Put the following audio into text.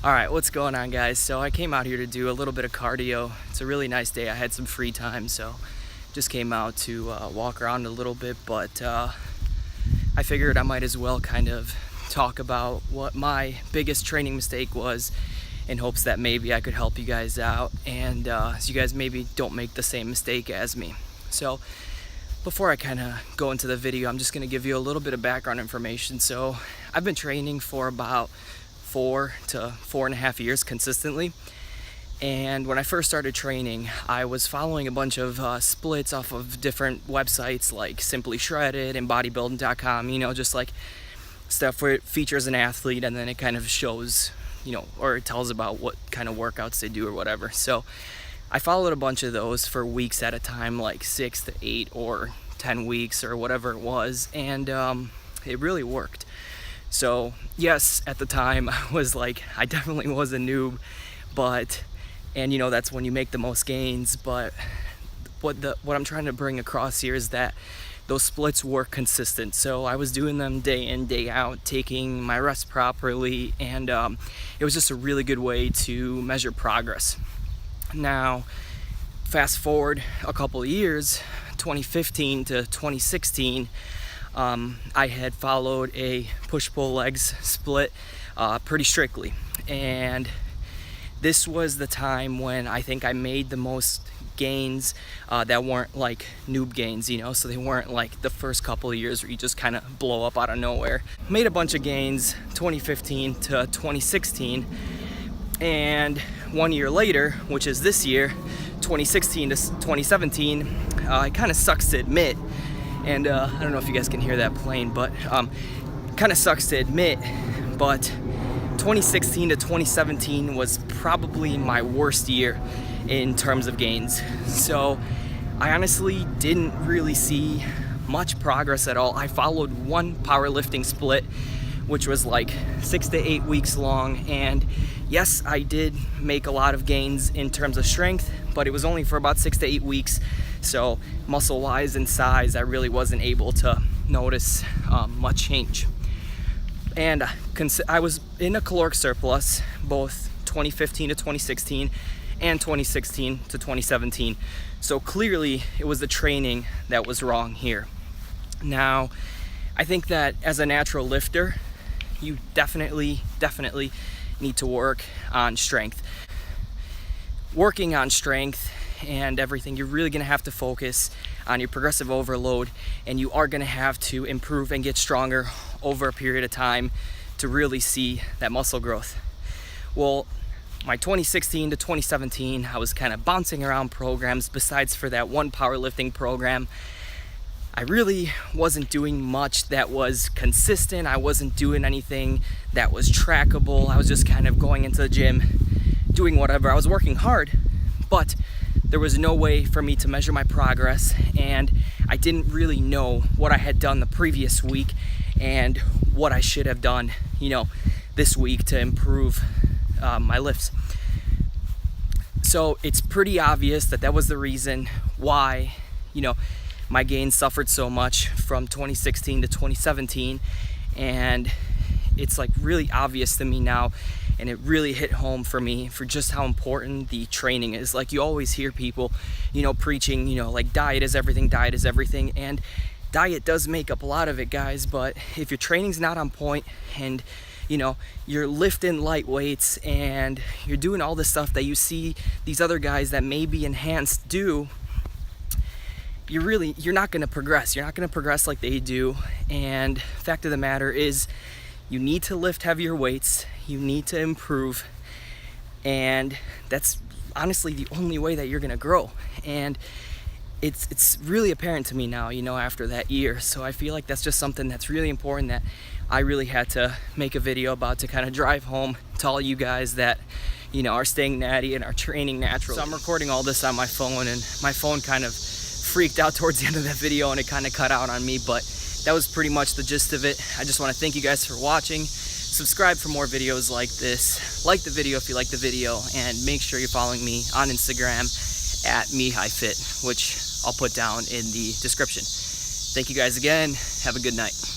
Alright, what's going on, guys? So I came out here to do a little bit of cardio. It's a really nice day. I had some free time, so just came out to walk around a little bit, but I figured I might as well kind of talk about what my biggest training mistake was in hopes that maybe I could help you guys out and so you guys maybe don't make the same mistake as me. So before I kind of go into the video, I'm just going to give you a little bit of background information. So I've been training for about 4 to 4.5 years consistently, and when I first started training, I was following a bunch of splits off of different websites like Simply Shredded and bodybuilding.com, you know, just like stuff where it features an athlete and then it kind of shows, you know, or it tells about what kind of workouts they do or whatever. So I followed a bunch of those for weeks at a time, like 6 to 8 or 10 weeks or whatever it was, and it really worked. So yes, at the time I definitely was a noob, and you know, that's when you make the most gains. But what I'm trying to bring across here is that those splits were consistent. So I was doing them day in, day out, taking my rest properly, and it was just a really good way to measure progress. Now, fast forward a couple of years, 2015 to 2016, I had followed a push-pull legs split pretty strictly, and this was the time when I think I made the most gains that weren't like noob gains, you know, so they weren't like the first couple of years where you just kind of blow up out of nowhere. Made a bunch of gains 2015 to 2016, and 1 year later, which is this year, 2016 to 2017, it kind of sucks to admit, and I don't know if you guys can hear that plane, but kind of sucks to admit, but 2016 to 2017 was probably my worst year in terms of gains. So I honestly didn't really see much progress at all. I followed one powerlifting split, which was like 6 to 8 weeks long, and yes, I did make a lot of gains in terms of strength, but it was only for about 6 to 8 weeks. So muscle wise and size, I really wasn't able to notice much change. And I was in a caloric surplus both 2015 to 2016 and 2016 to 2017. So clearly it was the training that was wrong here. Now, I think that as a natural lifter, you definitely need to work on strength. Working on strength and everything, you're really gonna have to focus on your progressive overload, and you are gonna have to improve and get stronger over a period of time to really see that muscle growth. Well, my 2016 to 2017, I was kind of bouncing around programs. Besides for that one powerlifting program, I really wasn't doing much that was consistent. I wasn't doing anything that was trackable. I was just kind of going into the gym, doing whatever. I was working hard, but there was no way for me to measure my progress, and I didn't really know what I had done the previous week and what I should have done, you know, this week to improve my lifts. So it's pretty obvious that that was the reason why, you know, my gains suffered so much from 2016 to 2017, and it's like really obvious to me now, and it really hit home for me for just how important the training is. Like, you always hear people, you know, preaching, you know, like diet is everything, and diet does make up a lot of it, guys, but if your training's not on point and, you know, you're lifting light weights and you're doing all this stuff that you see these other guys that may be enhanced do, you're not going to progress. You're not going to progress like they do. And fact of the matter is, you need to lift heavier weights, you need to improve, and that's honestly the only way that you're going to grow. And it's really apparent to me now, you know, after that year. So I feel like that's just something that's really important that I really had to make a video about, to kind of drive home to all you guys that, you know, are staying natty and are training naturally. So I'm recording all this on my phone, and my phone kind of freaked out towards the end of that video and it kind of cut out on me, but that was pretty much the gist of it. I just want to thank you guys for watching. Subscribe for more videos like this. Like the video if you like the video, and make sure you're following me on Instagram at Mihai Fit, which I'll put down in the description. Thank you guys again. Have a good night.